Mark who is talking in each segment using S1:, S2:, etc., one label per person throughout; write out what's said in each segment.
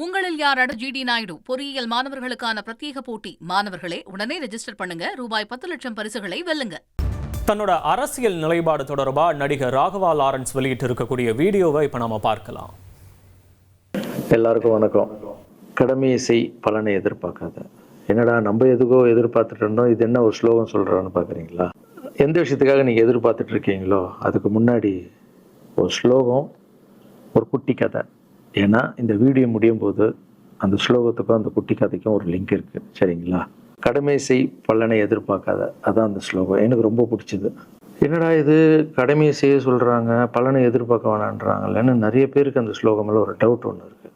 S1: உங்களில் யாராவது ஜிடி நாயுடு பொறியியல் மாணவர்களுக்கான பிரத்யேக போட்டி. மாணவர்களே உடனே ரெஜிஸ்டர் பண்ணுங்க. ரூபாய் 10 லட்சம் பரிசுகளை வெல்லுங்க.
S2: தன்னோட அரசியல் நிலைப்பாடு தொடர்பா நடிகர் ராகவா லாரன்ஸ் வெளியிட்டு இருக்கக்கூடிய வீடியோவை இப்ப நாம பார்க்கலாம்.
S3: எல்லாருக்கும் வணக்கம். கடமையை செய், பலனை எதிர்பார்க்காத. என்னடா நம்ம எதுக்கோ எதிர்பார்த்துட்டு இருந்தோம், இது என்ன ஒரு ஸ்லோகம் சொல்றான்னு பாக்குறீங்களா? எந்த விஷயத்துக்காக நீங்க எதிர்பார்த்துட்டு இருக்கீங்களோ அதுக்கு முன்னாடி ஒரு ஸ்லோகம், ஒரு குட்டி கதை. ஏன்னா இந்த வீடியோ முடியும் போது அந்த ஸ்லோகத்துக்கும் அந்த குட்டி கதைக்கும் ஒரு லிங்க் இருக்கு, சரிங்களா? கடமை செய், பலனை எதிர்பார்க்காத, அதான் அந்த ஸ்லோகம். எனக்கு ரொம்ப பிடிச்சது. என்னடா இது கடமையை செய்ய சொல்றாங்க, பலனை எதிர்பார்க்க வேணான்றாங்கல்லன்னு நிறைய பேருக்கு அந்த ஸ்லோகம்ல ஒரு டவுட் ஒன்று இருக்கு.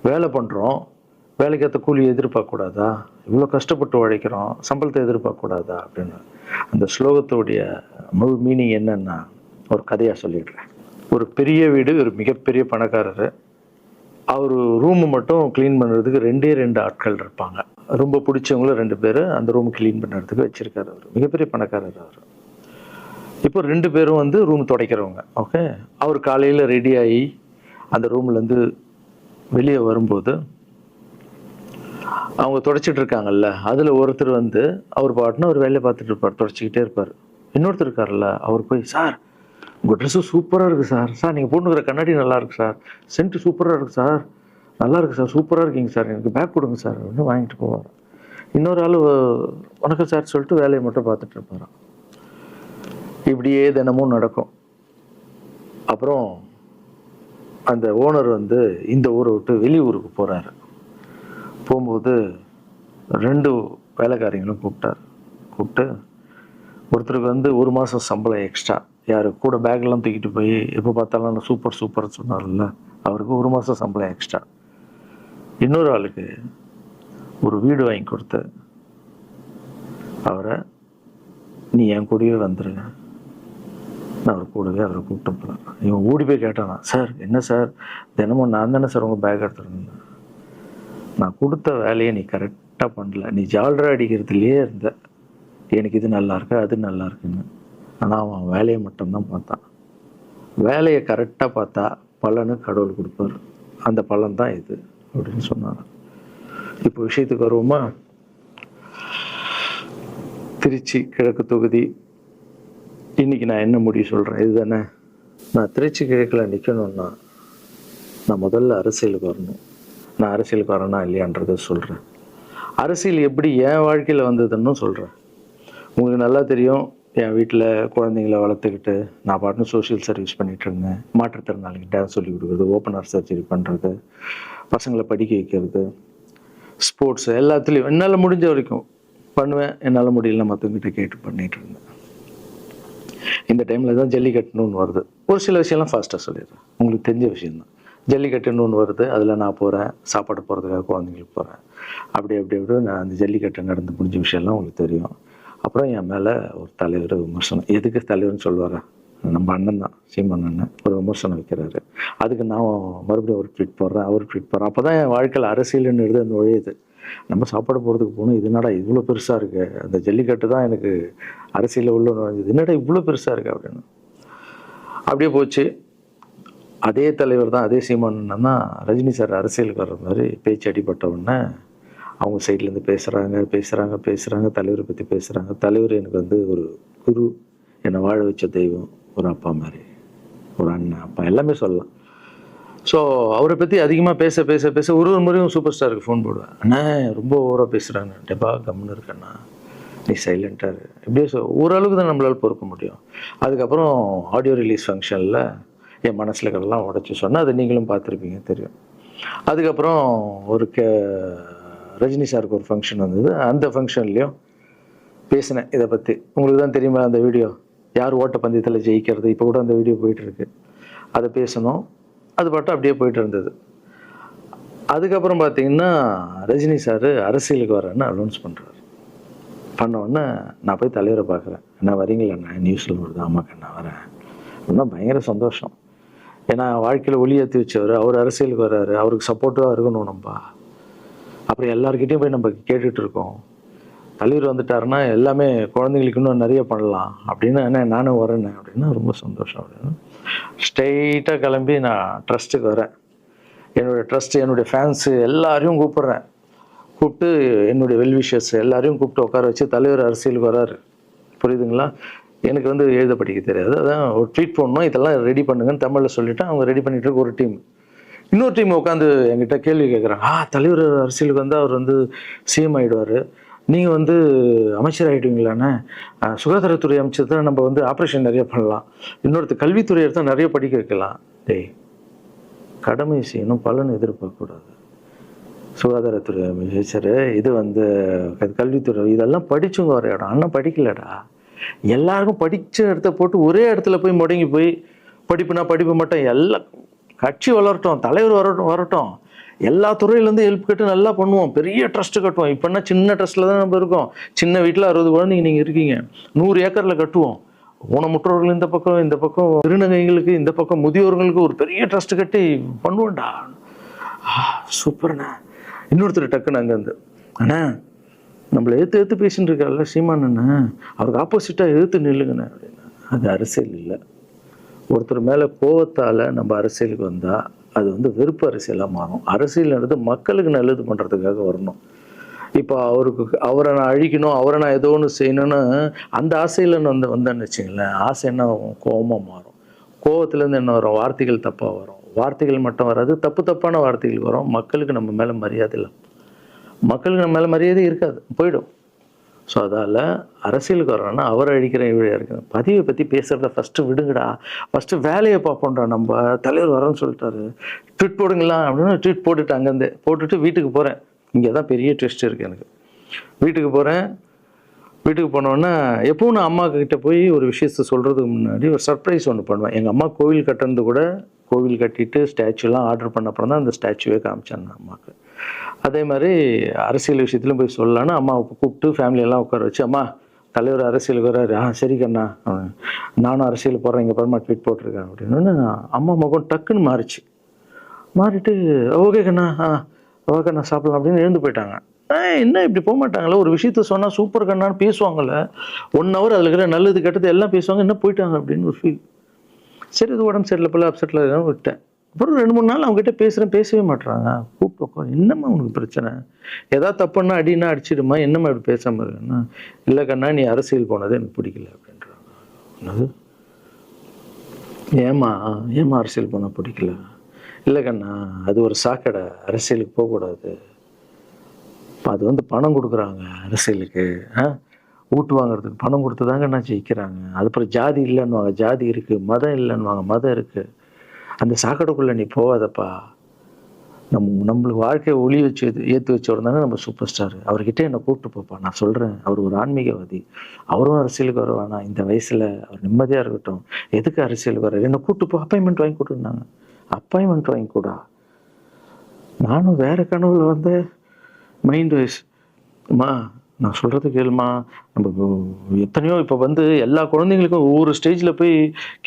S3: வேலை பண்றோம், வேலைக்கேற்ற கூலி எதிர்பார்க்கக்கூடாதா? இவ்வளோ கஷ்டப்பட்டு உழைக்கிறோம், சம்பளத்தை எதிர்பார்க்கக்கூடாதா அப்படின்னு. அந்த ஸ்லோகத்துடைய முழு மீனிங் என்னன்னா ஒரு கதையாக சொல்லிடுறேன். ஒரு பெரிய வீடு, ஒரு மிகப்பெரிய பணக்காரர். அவர் ரூமு மட்டும் க்ளீன் பண்ணுறதுக்கு ரெண்டு ஆட்கள் இருப்பாங்க. ரொம்ப பிடிச்சவங்களும் 2 பேர் அந்த ரூம் க்ளீன் பண்ணுறதுக்கு வச்சுருக்காரு. அவர் மிகப்பெரிய பணக்காரர். அவர் இப்போ 2 பேரும் ரூம் துடைக்கிறவங்க. ஓகே, அவர் காலையில் ரெடி ஆகி அந்த ரூம்லேருந்து வெளியே வரும்போது அவங்க துடைச்சிட்டு இருக்காங்கல்ல, அதில் ஒருத்தர் அவர் பாட்டுன்னு ஒரு வேலையை பார்த்துட்டு இருப்பார், துடைச்சிக்கிட்டே இருப்பார். இன்னொருத்தர் இருக்கார்ல, அவர் போய், சார் உங்கள் ட்ரெஸ்ஸு சூப்பராக இருக்குது சார், சார் நீங்கள் போட்டுக்கிற கண்ணாடி நல்லா இருக்குது சார், சென்ட்டு சூப்பராக இருக்குது சார், நல்லா இருக்குது சார், சூப்பராக இருக்கீங்க சார், எனக்கு பேக் கொடுங்க சார் அப்படின்னு வாங்கிட்டு போவார். இன்னொரு ஆள் வணக்கம் சார் சொல்லிட்டு வேலையை மட்டும் பார்த்துட்டு இருப்பாராம். இப்படியே தினமும் நடக்கும். அப்புறம் அந்த ஓனர் இந்த ஊரை விட்டு வெளியூருக்கு போகிறாரு. போகும்போது 2 வேலைக்காரங்களும் கூப்பிட்டு ஒருத்தருக்கு 1 மாதம் சம்பளம் எக்ஸ்ட்ரா. யார் கூட பேக்லாம் தூக்கிட்டு போய் எப்போ பார்த்தாலும் நான் சூப்பர் சொன்னார்ல, அவருக்கு 1 மாதம் சம்பளம் எக்ஸ்ட்ரா. இன்னொரு ஆளுக்கு ஒரு வீடு வாங்கி கொடுத்து அவரை, நீ என் கூடவே வந்துருங்க, நான் அவர் கூடவே அவரை கூப்பிட்டு போகிறேன். இவன் ஓடி போய் கேட்டானா, சார் என்ன சார் தினமும் நான் தானே சார் உங்கள் பேக் எடுத்துருந்தேன், நான் கொடுத்த வேலையை நீ கரெக்டாக பண்ணல, நீ ஜால்ரா அடிக்கிறதுலையே இருந்த, எனக்கு இது நல்லா இருக்கு அது நல்லா இருக்குன்னு. ஆனால் அவன் வேலையை மட்டும்தான் பார்த்தான். வேலையை கரெக்டாக பார்த்தா பலனு கடவுள் கொடுப்பார், அந்த பலன் தான் இது அப்படின்னு சொன்னான். இப்போ விஷயத்துக்கு வருவோமா? திருச்சி கிழக்கு தொகுதி. இன்னைக்கு நான் என்ன முடிவு சொல்கிறேன் இதுதானே. நான் திருச்சி கிழக்கில் நிற்கணும்னா நான் முதல்ல அரசியலுக்கு வரணும். நான் அரசியலுக்கு வரேனா இல்லையான்றதை சொல்கிறேன். அரசியல் எப்படி என் வாழ்க்கையில் வந்ததுன்னு சொல்கிறேன். உங்களுக்கு நல்லா தெரியும், என் வீட்டில் குழந்தைங்கள வளர்த்துக்கிட்டு நான் பாட்டுன்னு சோஷியல் சர்வீஸ் பண்ணிகிட்டு இருந்தேன். மாற்றுத்திறனாளிக்கு டான்ஸ் சொல்லி கொடுக்குறது, ஓப்பன் ஹார்ட் சர்ஜரி பண்ணுறது, பசங்களை படிக்க வைக்கிறது, ஸ்போர்ட்ஸ் எல்லாத்துலேயும் என்னால் முடிஞ்ச வரைக்கும் பண்ணுவேன். என்னால் முடியல மற்றவங்கிட்ட கேட்டு பண்ணிகிட்டு இருந்தேன். இந்த டைமில் தான் ஜல்லிக்கட்டுன்னு வருது. ஒரு சில விஷயம்லாம் ஃபாஸ்ட்டாக சொல்லிடுறேன், உங்களுக்கு தெரிஞ்ச விஷயந்தான். ஜல்லிக்கட்டுன்னு ஒன்று வருது, அதில் நான் போகிறேன், சாப்பாடு போகிறதுக்காக குழந்தைங்களுக்கு போகிறேன். அப்படி நான் அந்த ஜல்லிக்கட்டு நடந்து முடிஞ்ச விஷயம்லாம் உங்களுக்கு தெரியும். அப்புறம் என் மேலே ஒரு தலைவர் விமர்சனம். எதுக்கு தலைவர்னு சொல்லுவார், நம்ம அண்ணன் தான், சீமான் அண்ணன் ஒரு விமர்சனம் வைக்கிறாரு. அதுக்கு நான் மறுபடியும் ஒரு ட்வீட் போடுறேன், அவர் ட்வீட் போடுறேன். அப்போ தான் என் வாழ்க்கையில் அரசியல்னு எழுத நுழையுது. நம்ம சாப்பாடு போகிறதுக்கு போகணும், இது என்னடா இவ்வளோ பெருசாக இருக்குது, அந்த ஜல்லிக்கட்டு தான் எனக்கு அரசியலில் உள்ள நுழைஞ்சது, என்னடா இவ்வளோ பெருசாக இருக்குது அப்படின்னு. அப்படியே போச்சு. அதே தலைவர் தான், அதே சீமான் அண்ணன் தான் ரஜினி சார் அரசியலுக்கு வர்ற மாதிரி பேச்சு அடிபட்ட உடனே அவங்க சைட்லேருந்து பேசுகிறாங்க, தலைவரை பற்றி பேசுகிறாங்க. தலைவர் எனக்கு ஒரு குரு, என்னை வாழ வச்ச தெய்வம், ஒரு அப்பா மாதிரி, ஒரு அண்ணன் அப்பா எல்லாமே சொல்லலாம். ஸோ அவரை பற்றி அதிகமாக பேச ஒரு முறையும் சூப்பர் ஸ்டாருக்கு ஃபோன் போடுவேன். அண்ணா ரொம்ப ஓவராக பேசுகிறாங்க, டெப்பா கம்முன்னு இருக்கண்ணா, நீ சைலண்ட்டாக இரு. இப்படியே ஓரளவுக்கு தான் நம்மளால் பொறுக்க முடியும். அதுக்கப்புறம் ஆடியோ ரிலீஸ் ஃபங்க்ஷனில் என் மனசில் இருக்கிறதெல்லாம் உடச்சி சொன்னால் அது நீங்களும் பார்த்துருப்பீங்க, தெரியும். அதுக்கப்புறம் ஒரு ரஜினி சாருக்கு ஒரு ஃபங்க்ஷன் வந்தது. அந்த ஃபங்க்ஷன்லேயும் பேசினேன் இதை பற்றி. உங்களுக்கு தான் தெரியுமா அந்த வீடியோ, யார் ஓட்டப்பந்தயத்தில் ஜெயிக்கிறது, இப்போ கூட அந்த வீடியோ போயிட்டுருக்கு. அதை பேசணும், அது பாட்டு அப்படியே போயிட்டு இருந்தது. அதுக்கப்புறம் பார்த்தீங்கன்னா ரஜினி சார் அரசியலுக்கு வரேன்னு அனௌன்ஸ் பண்ணுறாரு. பண்ணோடனே நான் போய் தலைவரை பார்க்குறேன். என்ன வரீங்களா அண்ணா, நியூஸில் வருது. ஆமாக்கா நான் வரேன் அப்படின்னா பயங்கர சந்தோஷம். ஏன்னா வாழ்க்கையில் ஒளி ஏற்றி வச்சவர், அவர் அரசியலுக்கு வர்றாரு, அவருக்கு சப்போர்ட்டிவாக இருக்கணும் நம்ம. அப்புறம் எல்லாருக்கிட்டையும் போய் நம்ம கேட்டுட்டு இருக்கோம், தலைவர் வந்துட்டாருன்னா எல்லாமே குழந்தைங்களுக்கு இன்னும் நிறைய பண்ணலாம் அப்படின்னு. என்ன நானும் வரேன்னு அப்படின்னா ரொம்ப சந்தோஷம் அப்படின்னு ஸ்ட்ரெயிட்டாக கிளம்பி நான் ட்ரஸ்ட்டுக்கு வரேன். என்னுடைய ட்ரஸ்ட், என்னுடைய ஃபேன்ஸு எல்லாரையும் கூப்பிட்றேன். கூப்பிட்டு என்னுடைய வெல்விஷர்ஸ் எல்லாரையும் கூப்பிட்டு உட்கார வச்சு தலைவர் அரசியலுக்கு வராரு. புரியுதுங்களா? எனக்கு வந்து எழுத படிக்க தெரியாது. அதான் ஒரு ட்வீட் போடணும், இதெல்லாம் ரெடி பண்ணுங்கன்னு தமிழில் சொல்லிவிட்டு அவங்க ரெடி பண்ணிட்டு இருக்க ஒரு டீம். இன்னொரு டீம் உட்காந்து என்கிட்ட கேள்வி கேட்குறாங்க. தலைவர் அரசியலுக்கு வந்து அவர் வந்து சிஎம் ஆகிடுவார், நீங்கள் வந்து அமைச்சர் ஆகிடுவீங்களாண்ணே? சுகாதாரத்துறை அமைச்சர் தான், நம்ம வந்து ஆப்ரேஷன் நிறைய பண்ணலாம், இன்னொருத்தர் கல்வித்துறை எடுத்தால் நிறைய படிக்க வைக்கலாம். டேய், கடமை செய்யணும், பலன் எதிர்பார்க்கக்கூடாது. சுகாதாரத்துறை அமைச்சர், இது வந்து கல்வித்துறை, இதெல்லாம் படிச்சவங்க வர இடம். அண்ணன் படிக்கலடா. எல்லாருக்கும் படித்த இடத்த போட்டு ஒரே இடத்துல போய் முடங்கி போய் படிப்புனா படிப்பு மட்டும், எல்லாம் கட்சி வளரட்டும், தலைவர் வரட்டும், எல்லா துறையிலேருந்து ஹெல்ப் கேட்டு நல்லா பண்ணுவோம், பெரிய ட்ரஸ்ட்டு கட்டுவோம். இப்போன்னா சின்ன ட்ரஸ்ட்டில் தான் நம்ம இருக்கோம். சின்ன வீட்டில் 60 குழந்தைங்க நீங்கள் இருக்கீங்க, 100 ஏக்கரில் கட்டுவோம். ஊனமுற்றோர்கள் இந்த பக்கம் திருநங்கைகளுக்கு, இந்த பக்கம் முதியோர்களுக்கு ஒரு பெரிய ட்ரஸ்ட் கட்டி பண்ணுவோம்டா. சூப்பர்ண்ணா. இன்னொருத்தர் டக்குன்னு அங்கேருந்து, அண்ணா நம்மளை ஏற்று பேசின்னு இருக்கார்ல சீமான் அண்ணா, அவருக்கு ஆப்போசிட்டாக எதிர்த்து நில்லுங்கண்ணே அப்படின்னா. அது அரசியல் இல்லை. ஒருத்தர் மேலே கோவத்தால் நம்ம அரசியலுக்கு வந்தால் அது வந்து வெறுப்பு அரசியலாக மாறும். அரசியல்ன்றது மக்களுக்கு நல்லது பண்ணுறதுக்காக வரணும். இப்போ அவரை நான் அழிக்கணும், அவரை நான் ஏதோ ஒன்று செய்யணும்னு அந்த ஆசையில் வந்தேன்னு வச்சுங்களேன், ஆசை என்ன ஆகும்? கோபமாக மாறும். கோவத்துலேருந்து என்ன வரும்? வார்த்தைகள் தப்பாக வரும். வார்த்தைகள் மட்டும் வராது, தப்பான வார்த்தைகள் வரும். மக்களுக்கு நம்ம மேலே மரியாதை இல்லை, மக்களுக்கு நம்ம மேலே மரியாதை இருக்காது, போயிடும். ஸோ அதால் அரசியலுக்கு வரணும்னா அவரை அழிக்கிற இவழியாக இருக்கணும். பதிவை பற்றி பேசுகிறத ஃபஸ்ட்டு விடுங்கடா, ஃபஸ்ட்டு வேலையை பார்ப்போம்டா. நம்ம தலைவர் வரேன்னு சொல்லிட்டாரு, ட்வீட் போடுங்களா அப்படின்னு ட்வீட் போட்டுட்டு அங்கேருந்து போட்டுட்டு வீட்டுக்கு போகிறேன். இங்கே தான் பெரிய ட்விஸ்ட் இருக்குது எனக்கு. வீட்டுக்கு போகிறேன். வீட்டுக்கு போனோன்னா எப்பவும் நான் அம்மா கிட்டே போய் ஒரு விஷயத்த சொல்கிறதுக்கு முன்னாடி ஒரு சர்ப்ரைஸ் ஒன்று பண்ணுவேன். எங்கள் அம்மா கோவில் கட்டுறது கூட, கோவில் கட்டிட்டு ஸ்டாச்சுலாம் ஆர்டர் பண்ண அப்புறம் தான் அந்த ஸ்டாச்சுவே காமிச்சேன் நான் அம்மாவுக்கு. அதே மாதிரி அரசியல் விஷயத்துலையும் போய் சொல்லலான்னு அம்மாவை கூப்பிட்டு ஃபேமிலியெல்லாம் உட்கார வச்சு, அம்மா தலைவர் அரசியலுக்கு வர்றாரு, சரி கண்ணா, நானும் அரசியல் போடுறேன், இங்கே பரமா ட்வீட் போட்டிருக்கேன் அப்படின்னு. அம்மா முகம் டக்குன்னு மாறிட்டு ஓகே கண்ணா, ஓகே கண்ணா சாப்பிடலாம் அப்படின்னு எழுந்து போயிட்டாங்க. என்ன இப்படி போக மாட்டாங்களே, ஒரு விஷயத்த சொன்னால் சூப்பர் கண்ணான்னு பேசுவாங்கள்ல, 1 ஹவர் அதில் இருக்கிற நல்லது கெட்டது எல்லாம் பேசுவாங்க, என்ன போயிட்டாங்க அப்படின்னு ஒரு ஃபீல். சரி, இது உடம்பு சரியில்லை போல, அப்செட்டில் இருக்கான்னு விட்டேன். அப்புறம் 2-3 நாள் அவங்ககிட்ட பேசவே மாட்டுறாங்க. கூப்பிட்டு உட்காந்து, என்னம்மா உனக்கு பிரச்சனை? ஏதாவது தப்புன்னா அடின்னா அடிச்சிடுமா, என்னம்மா இப்படி பேசாமல் இருக்குன்னா, இல்லை கண்ணா நீ அரசியல் போனது எனக்கு பிடிக்கல அப்படின்றாங்க. என்னது? ஏமா அரசியல் போனால் பிடிக்கல? இல்லை கண்ணா, அது ஒரு சாக்கடை, அரசியலுக்கு போகக்கூடாது. அது வந்து பணம் கொடுக்குறாங்க அரசியலுக்கு, ஓட்டு வாங்குறதுக்கு பணம் கொடுத்து தாங்க நான் ஜெயிக்கிறாங்க. அதுக்கப்புறம் ஜாதி இல்லைன்னுவாங்க, ஜாதி இருக்குது. மதம் இல்லைன்னுவாங்க, மதம் இருக்குது. அந்த சாக்கடைக்குள்ளே நீ போகாதப்பா. நம்மளுக்கு வாழ்க்கையை ஒளி வச்சு ஏற்றி வச்சவர் தானே நம்ம சூப்பர் ஸ்டார். அவர்கிட்ட என்னை கூப்பிட்டு போப்பா, நான் சொல்கிறேன். அவர் ஒரு ஆன்மீகவாதி, அவரும் அரசியலுக்கு வருவானா? இந்த வயசில் அவர் நிம்மதியாக இருக்கட்டும், எதுக்கு அரசியலுக்கு வர்றாரு? என்னை கூப்பிட்டு போ, அப்பாயின்மெண்ட் வாங்கி கொடுத்துருந்தாங்க. அப்பாயின்மெண்ட் வாங்கி கூடா? நானும் வேறு கனவுல வந்து மைண்ட் வைஸ், அம்மா நான் சொல்கிறது கேளுமா, நம்ம எத்தனையோ இப்போ வந்து எல்லா குழந்தைங்களுக்கும் ஒவ்வொரு ஸ்டேஜில் போய்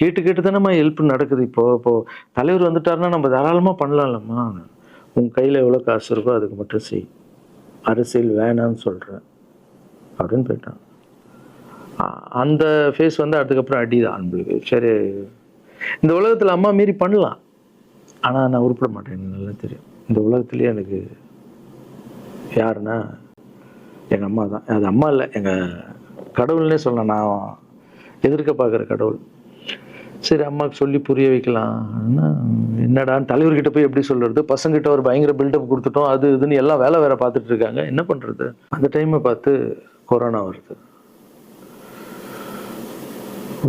S3: கேட்டு தானேம்மா ஹெல்ப் நடக்குது. இப்போது தலைவர் வந்துட்டாருன்னா நம்ம தாராளமாக பண்ணலாம்லம்மா. உன் கையில் எவ்வளோ காசு இருக்கோ அதுக்கு மட்டும் செய், அரசியல் வேணான்னு சொல்கிறேன் அப்படின்னு போயிட்டான். அந்த ஃபேஸ் வந்து அதுக்கப்புறம் அடிதான் நம்மளுக்கு. சரி, இந்த உலகத்தில் அம்மா மீறி பண்ணலாம், ஆனால் நான் உருப்பிட மாட்டேன். எனக்கு நல்லா தெரியும், இந்த உலகத்துலேயே எனக்கு யாருன்னா எங்கள் அம்மா தான். அது அம்மா இல்லை, எங்கள் கடவுள்னே சொல்லலாம். நான் எதிர்க்க பார்க்குற கடவுள். சரி, அம்மாவுக்கு சொல்லி புரிய வைக்கலாம். என்னடான்னு தலைவர்கிட்ட போய் எப்படி சொல்கிறது? பசங்கிட்ட ஒரு பயங்கர பில்டப் கொடுத்துட்டோம், அது இதுன்னு எல்லாம் வேலை வேற பார்த்துட்டு இருக்காங்க, என்ன பண்ணுறது? அந்த டைமை பார்த்து கொரோனா வருது.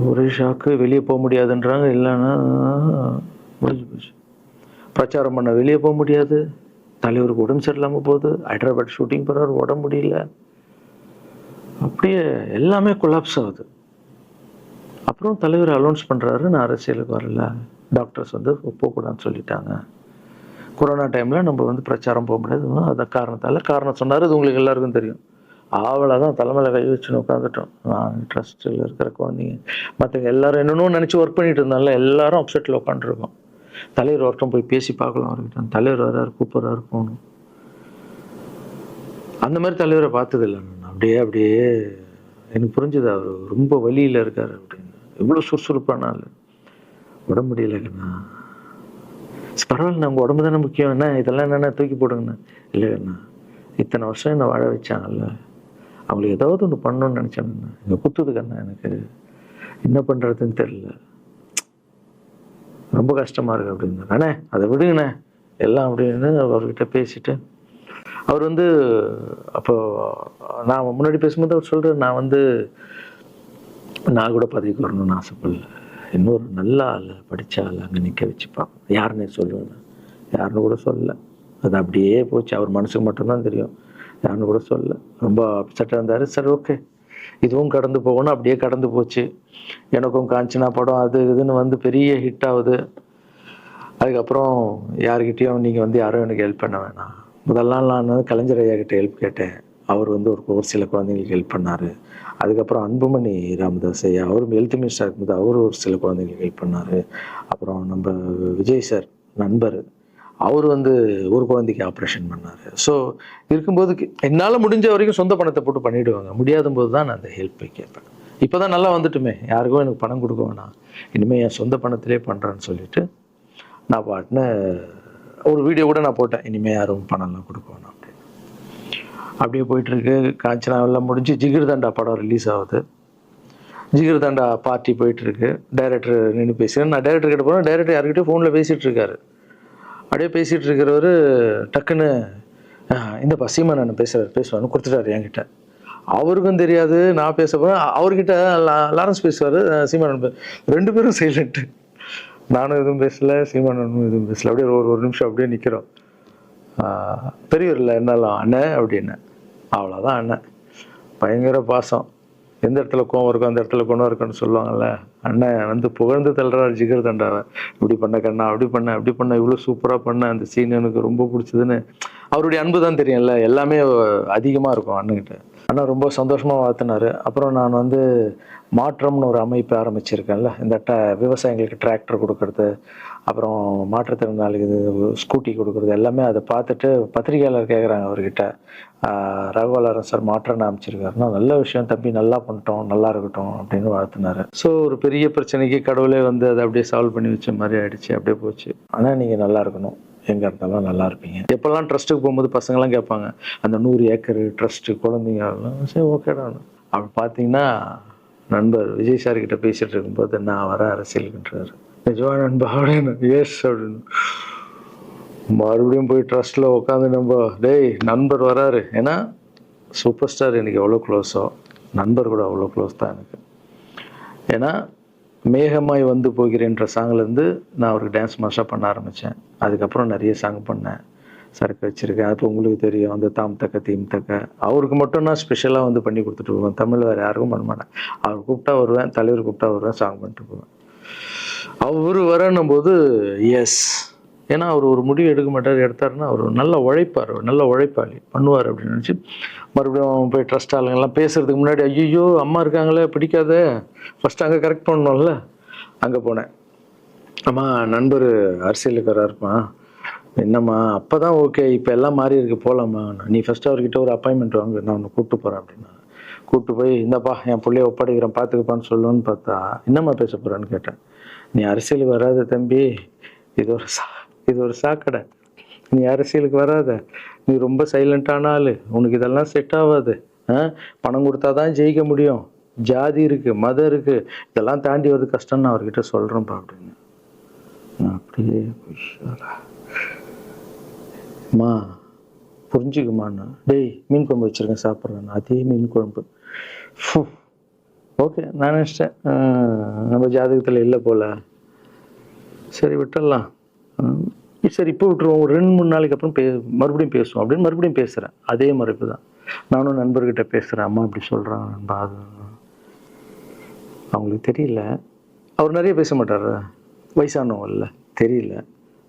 S3: ஒரே ஷாக்கு, வெளியே போக முடியாதுன்றாங்க. இல்லைன்னா முடிஞ்சு போச்சு. பிரச்சாரம் பண்ண வெளியே போக முடியாது, தலைவருக்கு உடம்பு சரியில்லாமல் போகுது, ஹைதராபாத் ஷூட்டிங் போகிறாரு, உடம்பு முடியல, அப்படியே எல்லாமே கொலாப்ஸ் ஆகுது. அப்புறம் தலைவர் அலௌன்ஸ் பண்ணுறாரு, நான் அரசியலுக்கு வரல, டாக்டர்ஸ் வந்து போகக்கூடாதுன்னு சொல்லிட்டாங்க. கொரோனா டைமில் நம்ம வந்து பிரச்சாரம் போக முடியாது, அந்த காரணம் சொன்னார். இது உங்களுக்கு எல்லாருக்கும் தெரியும். ஆவலை தான் தலைமையில் கை வச்சுன்னு உட்காந்துட்டோம். நான் ட்ரஸ்ட்டில் இருக்கிற குழந்தைங்க மற்றவங்க எல்லாரும் என்னென்னோ நினச்சி ஒர்க் பண்ணிட்டு இருந்தால எல்லாரும் அப்செட்டில் உட்காந்துருக்கோம். தலைவர் ஒருத்தம் போய் பேசி பார்க்கலாம் அவர்கிட்ட. தலைவர் வர்றாரு, கூப்பிட்றாரு, போகணும். அந்த மாதிரி தலைவரை பார்த்ததில்லை நான். அப்படியே எனக்கு புரிஞ்சுது, அவர் ரொம்ப வலியில் இருக்கார் அப்படின்னு. எவ்வளோ சுறுசுறுப்பான ஆள், உடம்பு முடியலைங்கண்ணா. பரவாயில்ல, உங்கள் உடம்பு தானே முக்கியம், என்ன இதெல்லாம் என்னென்ன தூக்கி போடுங்கண்ணா. இல்லைண்ணா, இத்தனை வருஷம் என்னை வாழ வச்சாங்கல்ல, அவங்களுக்கு ஏதாவது ஒன்று பண்ணணும்னு நினச்சேங்கண்ணா. இங்கே குத்துதுக்கண்ணா, எனக்கு என்ன பண்ணுறதுன்னு தெரியல, ரொம்ப கஷ்டமாக இருக்குது அப்படின்னு. அண்ணே அதை விடுங்கண்ணே எல்லாம் அப்படின்னு அவர்கிட்ட பேசிட்டு, அவர் அப்போ நான் முன்னாடி பேசும்போது அவர் சொல்கிறார், நான் கூட பதவிக்கு வரணும்னு ஆசைப்படல, இன்னொரு நல்ல ஆள் படித்த ஆள் அங்கே நிற்க வச்சுப்பான். யாருன்னே சொல்லுவேன், யாருன்னு கூட சொல்லலை. அது அப்படியே போச்சு, அவர் மனசுக்கு மட்டும்தான் தெரியும், யாருன்னு கூட சொல்லலை. ரொம்ப அப்செட்டாக இருந்தார். சரி ஓகே, இதுவும் கடந்து போகணும். அப்படியே கடந்து போச்சு. எனக்கும் காஞ்சனா படம் அது இதுன்னு பெரிய ஹிட் ஆகுது. அதுக்கப்புறம் யாருக்கிட்டேயும் நீங்கள் யாரும் எனக்கு ஹெல்ப் பண்ண வேணாம். முதல் நாள் நான் கலைஞர் ஐயா கிட்ட ஹெல்ப் கேட்டேன். அவர் ஒரு சில குழந்தைங்களுக்கு ஹெல்ப் பண்ணார். அதுக்கப்புறம் அன்புமணி ராமதாஸ் ஐயா, அவரும் ஹெல்த் மினிஸ்டர் இருக்கும்போது அவர் ஒரு சில குழந்தைங்களுக்கு ஹெல்ப் பண்ணார். அப்புறம் நம்ம விஜய் சார் நண்பர், அவர் ஒரு குழந்தைக்கு ஆப்ரேஷன் பண்ணார். ஸோ இருக்கும்போது என்னால் முடிஞ்ச வரைக்கும் சொந்த பணத்தை போட்டு பண்ணிவிடுவாங்க. முடியாத போது தான் நான் அந்த ஹெல்ப்பை கேட்பேன். இப்போ தான் நல்லா வந்துட்டுமே, யாருக்கும் எனக்கு பணம் கொடுக்க வேணாம், இனிமேல் என் சொந்த பணத்திலே பண்ணுறேன்னு சொல்லிட்டு நான் பாட்டுன்னு ஒரு வீடியோ கூட நான் போட்டேன், இனிமேல் யாரும் பணம்லாம் கொடுக்க வேணாம் அப்படின்னு. அப்படியே போயிட்டுருக்கு. காஞ்சனாவெல்லாம் முடிஞ்சு ஜிகிர் தண்டா படம் ரிலீஸ் ஆகுது. ஜிகிர் தண்டா பார்ட்டி போயிட்டுருக்கு. டைரக்டர் நின்று பேசுகிறேன். நான் டைரக்டர் கிட்ட போனேன். டைரக்டர் யார்கிட்டயும் ஃபோனில் பேசிகிட்டு இருக்காரு. அப்படியே பேசிகிட்டு இருக்கிறவர் டக்குன்னு இந்த சீமான் நான் பேசுவான்னு கொடுத்துட்டாரு என்கிட்ட. அவருக்கும் தெரியாது நான் பேச போகிறேன். அவர்கிட்ட லாரன்ஸ் பேசுவார், சீமான் ரெண்டு பேரும் சைலண்ட்டு. நானும் எதுவும் பேசலை, சீமானும் எதுவும் பேசலை. அப்படியே ஒரு நிமிஷம் அப்படியே நிற்கிறோம். பெரியவர் இல்லை என்னாலும் அண்ணன் அப்படின்னு. அவ்வளோதான் அண்ணன். பயங்கர பாசம். எந்த இடத்துல கோவம் இருக்கும் அந்த இடத்துல குணம் இருக்குன்னு சொல்லுவாங்கள்ல. அண்ணன் புகழ்ந்து தள்ளுறாரு ஜிகர் தண்டாவை. இப்படி பண்ண கண்ணா, அப்படி பண்ண இவ்வளோ சூப்பராக பண்ண, அந்த சீன் எனக்கு ரொம்ப பிடிச்சதுன்னு. அவருடைய அன்பு தான் தெரியும்ல, எல்லாமே அதிகமாக இருக்கும் அண்ணன்கிட்ட. அண்ணா ரொம்ப சந்தோஷமாக வாழ்த்தினார். அப்புறம் நான் மாற்றம்னு ஒரு அமைப்பு ஆரம்பிச்சிருக்கேன்ல, இந்த விவசாயிகளுக்கு டிராக்டர் கொடுக்கறது, அப்புறம் மாற்றுத்திறனாளிக்கு ஸ்கூட்டி கொடுக்குறது, எல்லாமே அதை பார்த்துட்டு பத்திரிகையாளர் கேட்குறாங்க அவர்கிட்ட, ராகவாலாரன் சார் மாற்றம்னு அமைச்சிருக்காருன்னா, நல்ல விஷயம் தம்பி, நல்லா பண்ணிட்டோம், நல்லா இருக்கட்டும் அப்படின்னு வாழ்த்தினார். ஸோ ஒரு பெரிய பிரச்சனைக்கு கடவுளே அதை அப்படியே சால்வ் பண்ணி வச்ச மாதிரி ஆயிடுச்சு. அப்படியே போச்சு. ஆனால் நீங்கள் நல்லா இருக்கணும், எங்கே இருந்தாலும் நல்லா இருப்பீங்க. எப்போல்லாம் ட்ரஸ்ட்டுக்கு போகும்போது பசங்களாம் கேட்பாங்க, அந்த 100 ஏக்கர் ட்ரஸ்ட்டு குழந்தைங்க, சரி ஓகேடா. அப்படி பார்த்தீங்கன்னா நண்பர் விஜய் சார் கிட்ட பேசிட்டு இருக்கும்போது, நான் வர அரசியலுக்குன்றாரு. நிஜமா நண்பா அப்படின்னு. எஸ் அப்படின்னு. மறுபடியும் போய் ட்ரஸ்ட்டில் உட்காந்து டேய் நண்பர் வராரு. ஏன்னா சூப்பர் ஸ்டார் எனக்கு எவ்வளோ க்ளோஸோ, நண்பர் கூட அவ்வளோ க்ளோஸ் தான் எனக்கு. ஏன்னா மேகமாய் போகிறேன்ற சாங்லேருந்து நான் அவருக்கு டான்ஸ் மாஸ்டராக பண்ண ஆரம்பித்தேன். அதுக்கப்புறம் நிறைய சாங் பண்ணேன், சரக்கு வச்சுருக்கேன். அப்போ உங்களுக்கு தெரியும், அந்த தாம் தக்க தீம் தக்க அவருக்கு மட்டும் நான் ஸ்பெஷலாக பண்ணி கொடுத்துட்டு போவேன். தமிழ் வேறு யாருக்கும் பண்ண மாட்டேன். அவர் கூப்பிட்டா வருவேன், தலைவர் கூப்பிட்டா வருவேன், சாங் பண்ணிட்டு போவேன். அவர் வரணும் போது எஸ், ஏன்னா அவர் ஒரு முடிவு எடுக்க மாட்டார், எடுத்தாருன்னா அவர் நல்ல உழைப்பார், நல்ல உழைப்பாளி, பண்ணுவார் அப்படின்னு நினச்சி மறுபடியும் போய் ட்ரஸ்ட் ஆளுங்கெல்லாம் பேசுறதுக்கு முன்னாடி, ஐயோ அம்மா இருக்காங்களே பிடிக்காத, ஃபஸ்ட்டு அங்கே கரெக்ட் பண்ணணும்ல. அங்கே போனேன். அம்மா நண்பர் அரசியலுக்கு வராருப்பா. என்னம்மா அப்போ தான் ஓகே, இப்போ எல்லாம் மாறி இருக்கு, போகலாமா, நீ ஃபஸ்ட்டு அவர்கிட்ட ஒரு அப்பாயின்மெண்ட் வாங்க, நான் உன்னை கூப்பிட்டு போகிறேன் அப்படின்னா. கூப்பிட்டு போய் இந்தப்பா என் பிள்ளைய ஒப்படைக்கிறேன் பார்த்துக்கப்பான்னு சொல்லுன்னு பார்த்தா, என்னம்மா பேச போகிறான்னு கேட்டேன். நீ அரசியலுக்கு வராத தம்பி, இது ஒரு சாக்கடை, நீ அரசியலுக்கு வராத, நீ ரொம்ப சைலண்டான ஆள், உனக்கு இதெல்லாம் செட் ஆகாது, பணம் கொடுத்தா தான் ஜெயிக்க முடியும், ஜாதி இருக்குது, மதம் இருக்குது, இதெல்லாம் தாண்டி வருது கஷ்டம்னு நான் அவர்கிட்ட சொல்கிறேன்ப்பா அப்படின்னு. நான் அப்படியே அம்மா புரிஞ்சுக்குமாண்ணா, டேய் மீன் குழம்பு வச்சுருக்கேன் சாப்பிட்றேன், அதே மீன் குழம்பு. ஓகே நான் நினச்சிட்டேன் நம்ம ஜாதகத்தில் இல்லை போல், சரி விட்டுடலாம், சரி இப்போ விட்டுருவோம், ஒரு 2-3 நாளைக்கு அப்புறம் மறுபடியும் பேசுவோம் அப்படின்னு மறுபடியும் பேசுகிறேன். அதே மறுப்பு தான். நானும் நண்பர்கிட்ட பேசுகிறேன், அம்மா இப்படி சொல்கிறாங்க நண்பா, அது அவங்களுக்கு தெரியல, அவர் நிறைய பேச மாட்டார், வயசானவங்கல்ல, தெரியல,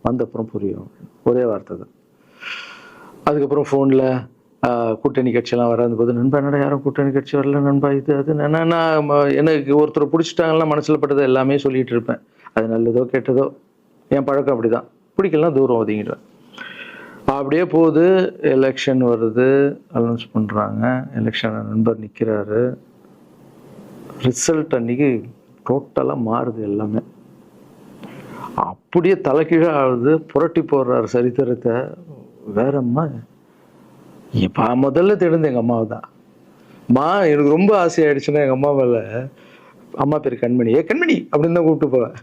S3: வந்தப்புறம் புரியும், ஒரே வார்த்தை தான். அதுக்கப்புறம் ஃபோனில் கூட்டணி கட்சியெல்லாம் வராது போது, நண்பா என்னடா யாரும் கூட்டணி கட்சி வரல நண்பா, இது அது நான் எனக்கு ஒருத்தர் பிடிச்சிட்டாங்கன்னா மனசில் பட்டதை எல்லாமே சொல்லிகிட்டு இருப்பேன். அது நல்லதோ கெட்டதோ, என் பழக்கம் அப்படி தான், பிடிக்கலாம் தூரம் ஒதுங்கிடுவேன். அப்படியே போகுது. எலெக்ஷன் வருது, அனௌன்ஸ் பண்ணுறாங்க, எலெக்ஷன் நண்பர் நிற்கிறாரு. ரிசல்ட் அன்றைக்கி டோட்டலாக மாறுது எல்லாமே. அப்படியே தலைக்கீழ ஆகுது, புரட்டி போடுறாரு சரித்திரத்தை. வேறம்மா இப்போ முதல்ல தெரிந்து எங்கள் அம்மாவை தான். அம்மா எனக்கு ரொம்ப ஆசையாயிடுச்சுன்னா எங்கள் அம்மா மேலே, அம்மா பேர் கண்மணி, கண்மணி அப்படின்னு தான் கூப்பிட்டு போவேன்.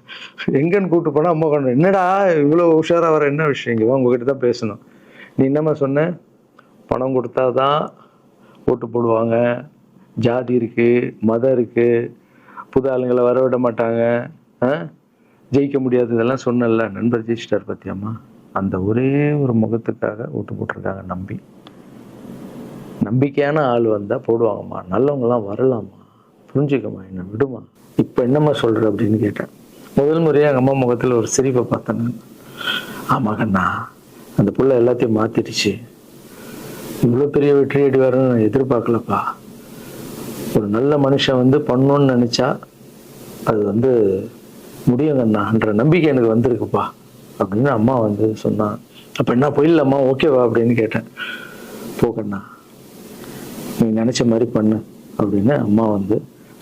S3: எங்கன்னு கூப்பிட்டு போனால் அம்மா கொண்டு, என்னடா இவ்வளோ உஷாராக வர, என்ன விஷயம், இங்கே வா உங்ககிட்ட தான் பேசணும். நீ என்னம்மா சொன்ன, பணம் கொடுத்தா தான் ஓட்டு போடுவாங்க, ஜாதி இருக்குது, மதம் இருக்குது, புது ஆளுங்களை வர விட மாட்டாங்க, ஜெயிக்க முடியாது, இதெல்லாம் சொன்னல. நண்பர் ஜெயிச்சிட்டார் பத்தியாம்மா. அந்த ஒரே ஒரு முகத்துக்காக ஓட்டு போட்டிருக்காங்க. நம்பிக்கையான ஆள் வந்தால் போடுவாங்கம்மா, நல்லவங்களாம் வரலாமா, புரிஞ்சுக்கம்மா, என்ன விடுமா. இப்போ என்னம்மா சொல்கிற அப்படின்னு கேட்டேன். முதல் முறையாக எங்கள் அம்மா முகத்தில் ஒரு சிரிப்பை பார்த்தேன். ஆமாம் கண்ணா, அந்த புள்ள எல்லாத்தையும் மாற்றிடுச்சு, இவ்வளோ பெரிய வெற்றி அடி வரணும்னு நான் எதிர்பார்க்கலப்பா. ஒரு நல்ல மனுஷன் வந்து பண்ணணும்னு நினச்சா அது முடியுங்கண்ணான்ற நம்பிக்கை எனக்கு வந்திருக்குப்பா அப்படின்னு அம்மா சொன்னான். அப்போ என்ன போயிடலாமா, ஓகேவா அப்படின்னு கேட்டேன். போகண்ணா, நீ நினச்ச மாதிரி பண்ணு அப்படின்னு அம்மா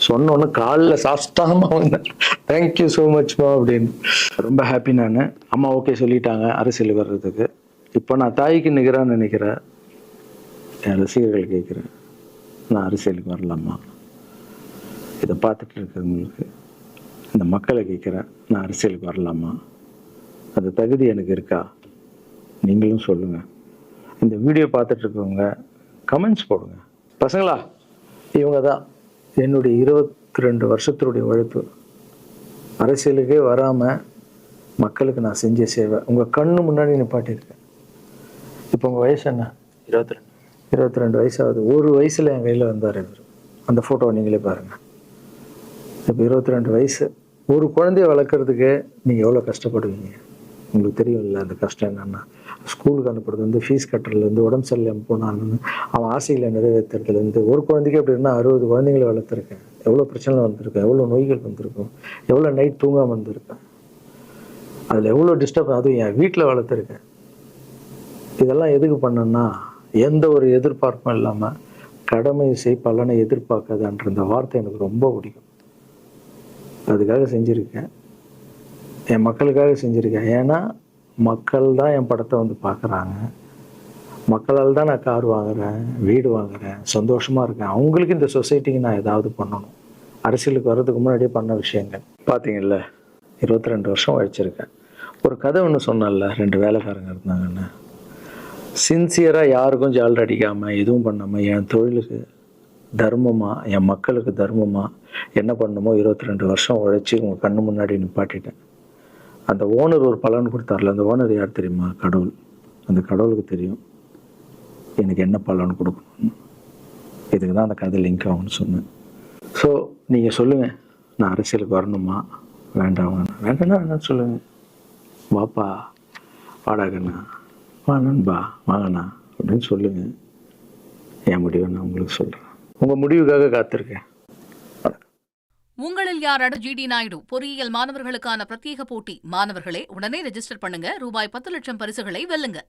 S3: சொன்னோன்னு காலில் சாஸ்தாமா வந்தேன். தேங்க்யூ ஸோ மச்மா அப்படின்னு. ரொம்ப ஹாப்பி நான். அம்மா ஓகே சொல்லிட்டாங்க அரசியலுக்கு வர்றதுக்கு. இப்போ நான் தாய்க்கு நிகரான்னு நினைக்கிறேன். என் ரசிகர்கள் கேட்குறேன், நான் அரசியலுக்கு வரலாமா? இதை பார்த்துட்டு இருக்கிறவங்களுக்கு, இந்த மக்களை கேட்குறேன், நான் அரசியலுக்கு வரலாமா? அந்த தகுதி எனக்கு இருக்கா? நீங்களும் சொல்லுங்கள். இந்த வீடியோ பார்த்துட்டு இருக்கவங்க கமெண்ட்ஸ் போடுங்க. பசங்களா, இவங்க தான் என்னுடைய 22 வருஷத்தினுடைய உழைப்பு. அரசியலுக்கே வராமல் மக்களுக்கு நான் செஞ்ச சேவை உங்கள் கண்ணு முன்னாடி நிப்பாட்டியிருக்கேன். இப்போ உங்கள் வயசு என்ன? 22 வயசாகுது. ஒரு வயசில் என் கையில் வந்தார் இவர். அந்த ஃபோட்டோவை நீங்களே பாருங்கள். இப்போ 22 வயசு. ஒரு குழந்தைய வளர்க்குறதுக்கு நீங்கள் எவ்வளோ கஷ்டப்படுவீங்க உங்களுக்கு தெரியும் இல்லை? அந்த கஷ்டம் என்னென்னா, ஸ்கூலுக்கு அனுப்புறது ஃபீஸ் கட்டுறதுலேருந்து, உடம்பு சரியில்லாமல் போனான்னு அவன் ஆசைகளை நிறைவேற்றுறதுலேருந்து, ஒரு குழந்தைக்கு அப்படின்னா 60 குழந்தைங்களை வளர்த்துருக்கேன். எவ்வளோ பிரச்சனை வந்திருக்கேன், எவ்வளோ நோய்கள் வந்திருக்கும், எவ்வளோ நைட் தூங்காமல் வந்திருக்கேன், அதில் எவ்வளோ டிஸ்டர்ப், அதுவும் என் வீட்டில் வளர்த்துருக்கேன். இதெல்லாம் எதுக்கு பண்ணேன்னா, எந்த ஒரு எதிர்பார்ப்பும் இல்லாமல் கடமை செய் பலனை எதிர்பார்க்காதன்ற இந்த வார்த்தை எனக்கு ரொம்ப பிடிக்கும். அதுக்காக செஞ்சுருக்கேன், என் மக்களுக்காக செஞ்சுருக்கேன். ஏன்னா மக்கள் தான் என் படத்தை பார்க்குறாங்க. மக்களால் தான் நான் கார் வாங்குறேன், வீடு வாங்குறேன், சந்தோஷமாக இருக்கேன். அவங்களுக்கு இந்த சொசைட்டிக்கு நான் ஏதாவது பண்ணணும். அரசியலுக்கு வர்றதுக்கு முன்னாடியே பண்ண விஷயங்கள் பார்த்தீங்கல்ல. 22 வருஷம் உழைச்சிருக்கேன். ஒரு கதை ஒன்று சொன்னால, 2 வேலைக்காரங்க இருந்தாங்கன்னு. சின்சியராக யாருக்கும் ஜால்ரா அடிக்காமல் எதுவும் பண்ணாமல் என் தொழிலுக்கு தர்மமாக, என் மக்களுக்கு தர்மமாக என்ன பண்ணணுமோ 22 வருஷம் உழைச்சி உங்கள் கண்ணு முன்னாடி நிப்பாட்டிட்டேன். அந்த ஓனர் ஒரு பலன் கொடுத்தார்ல, அந்த ஓனர் யார் தெரியுமா? கடவுள். அந்த கடவுளுக்கு தெரியும் எனக்கு என்ன பலன் கொடுக்கணும்னு. இதுக்கு தான் அந்த கதை லிங்க் ஆகும்னு சொன்னேன். ஸோ நீங்கள் சொல்லுங்கள், நான் அரசியலுக்கு வரணுமா வேண்டாம்? வேண்டாம்னா வேணான்னு சொல்லுங்கள். வாப்பா, வாடாகண்ணா, வா நண்பா, வாங்கண்ணா அப்படின்னு சொல்லுங்கள். என் முடிவை நான் உங்களுக்கு சொல்கிறேன். உங்கள் முடிவுக்காக காத்திருக்கேன்.
S1: உங்களில் யாராவது ஜிடி நாயுடு பொறியியல் மாணவர்களுக்கான பிரத்யேக போட்டி. மாணவர்களே, உடனே ரெஜிஸ்டர் பண்ணுங்க. ரூபாய் 10 லட்சம் பரிசுகளை வெல்லுங்க.